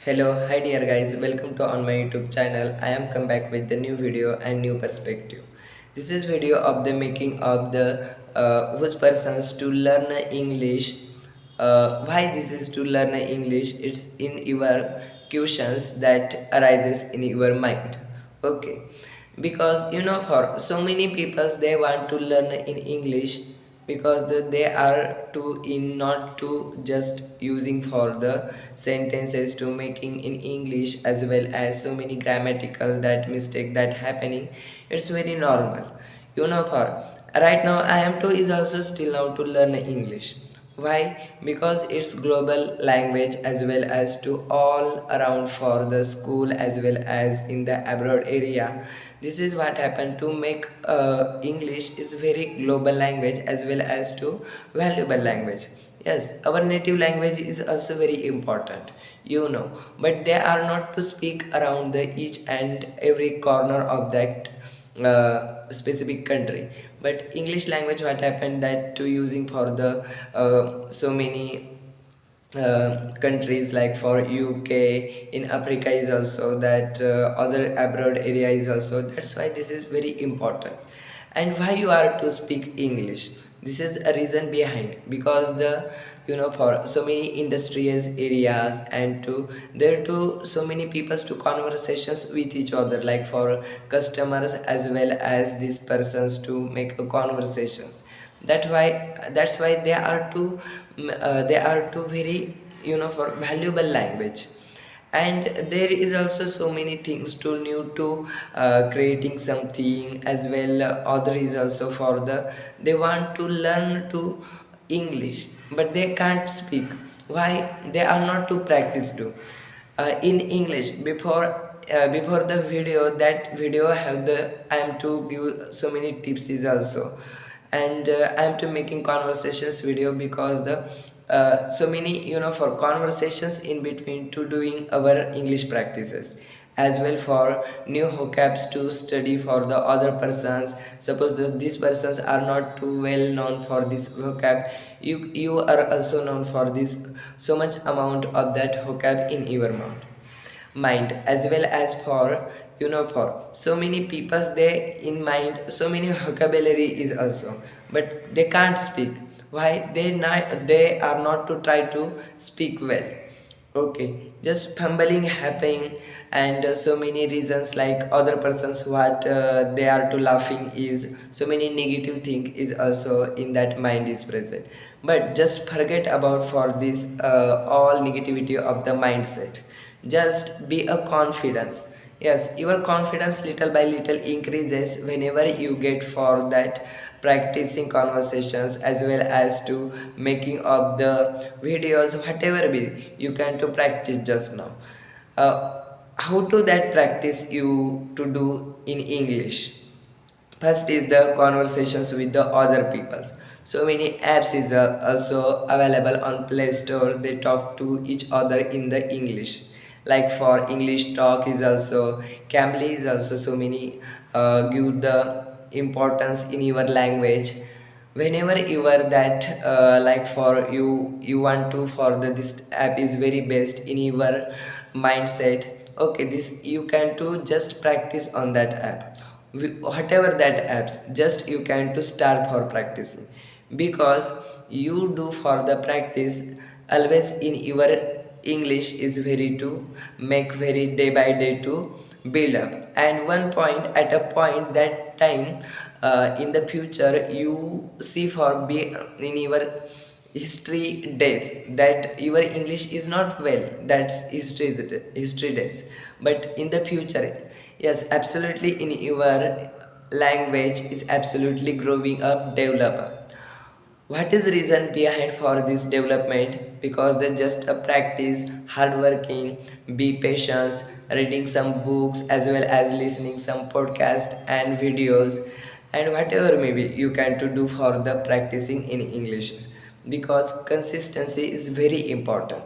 Hello, hi dear guys, welcome to on my YouTube channel. I am come back with the new video and new perspective. This is video of the making of the whose persons to learn English. Why this is to learn English? It's in your questions that arises in your mind. Okay, because for so many people they want to learn in English because they are too in not to just using for the sentences to making in English as well as so many grammatical that mistake that happening. It's very normal. For right now I am too is also still now to learn English. Why? Because it's global language as well as to all around for the school as well as in the abroad area. This is what happened to make English is very global language as well as to valuable language. Yes, our native language is also very important, but they are not to speak around the each and every corner of that specific country. But English language, what happened that to using for the so many countries like for UK in Africa is also that other abroad area is also. That's why this is very important. And why you are to speak English? This is a reason behind because the for so many industrious areas and to there to so many peoples to conversations with each other like for customers as well as these persons to make a conversations. That's why they are too very for valuable language. And there is also so many things to new to creating something as well. Other is also for the they want to learn to English but they can't speak. Why? They are not to practice to in English before the video. That video have the I am to give so many tips is also. And I am to making conversations video because the so many for conversations in between to doing our English practices as well for new vocabs to study for the other persons. Suppose that these persons are not too well known for this vocab, you are also known for this so much amount of that vocab in your mind as well as for for so many peoples they in mind so many vocabulary is also, but they can't speak. Why? They are not to try to speak well. Okay, just fumbling happening. And so many reasons like other persons what they are to laughing is so many negative thing is also in that mind is present. But just forget about for this all negativity of the mindset. Just be a confidence. Yes, your confidence little by little increases whenever you get for that practicing conversations as well as to making of the videos whatever be you can to practice just now. How to that practice you to do in English? First is the conversations with the other peoples. So many apps is also available on Play Store. They talk to each other in the English. Like for English talk is also Cambly is also so many give the importance in your language. Whenever you are that like for you want to for the this app is very best in your mindset. Okay, this you can to just practice on that app. Whatever that apps just you can to start for practicing because you do for the practice always in your English is very to make very day by day to build up. And one point at a point that time in the future you see for be in your history days that your English is not well. That's history days. But in the future, yes, absolutely in your language is absolutely growing up develop. What is reason behind for this development? Because they just a practice, hardworking, be patient, reading some books as well as listening some podcast and videos and whatever maybe you can to do for the practicing in English. Because consistency is very important.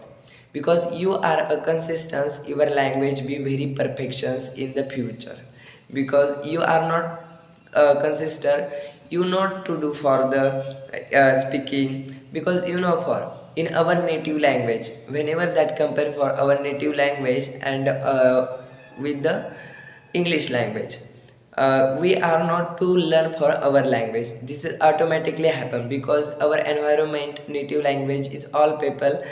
Because you are a consistent, your language be very perfections in the future. Because you are not consistent, you not to do for the speaking because for in our native language. Whenever that compare for our native language and with the English language, we are not to learn for our language. This is automatically happen because our environment native language is all people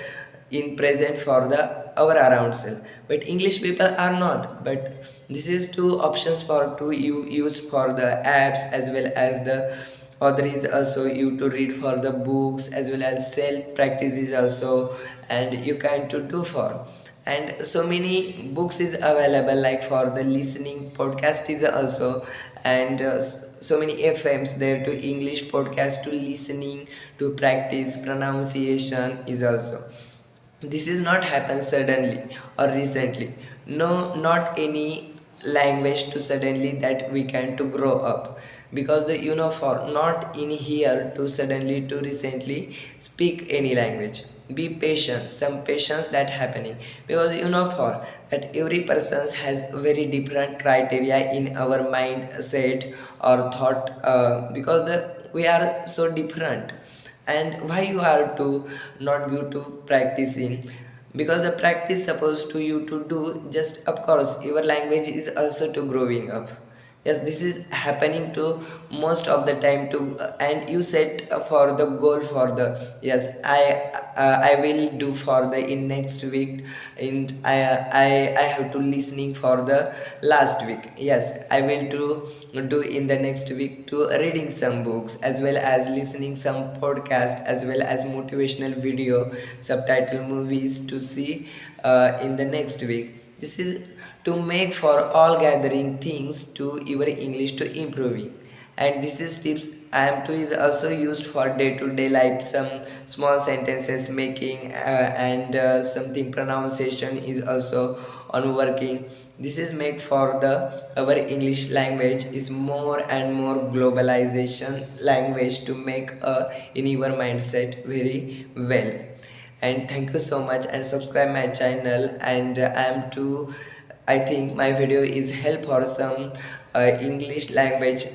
in present for the our around self, but English people are not. But this is two options for to you use for the apps, as well as the other is also you to read for the books, as well as self practices also, and you can to do for. And so many books is available like for the listening podcast is also, and so many FMs there to English podcast to listening to practice pronunciation is also. This is not happen suddenly or recently. No, not any language to suddenly that we can to grow up, because the for not in here to suddenly to recently speak any language. Be patient, some patience that happening, because for that every person has very different criteria in our mindset or thought, because the we are so different. And why you are to not go to practicing, because the practice supposed to you to do, just of course your language is also to growing up. Yes, this is happening to most of the time to, and you set for the goal for the, yes, I will do for the in next week, in I have to listening for the last week. Yes, I will do in the next week to reading some books, as well as listening some podcast, as well as motivational video, subtitle movies to see in the next week. This is to make for all gathering things to your English to improving. And this is tips I am to is also used for day-to-day life. Some small sentences making, and something pronunciation is also on working. This is make for the our English language is more and more globalization language to make in your mindset very well. And thank you so much, and subscribe my channel. And I am to, I think my video is help for some English language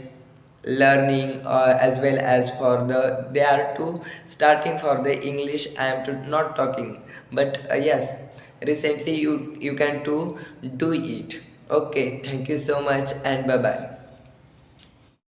learning, as well as for the they are to starting for the English. I am to not talking, but yes, recently you can to do it. Okay, thank you so much, and bye bye.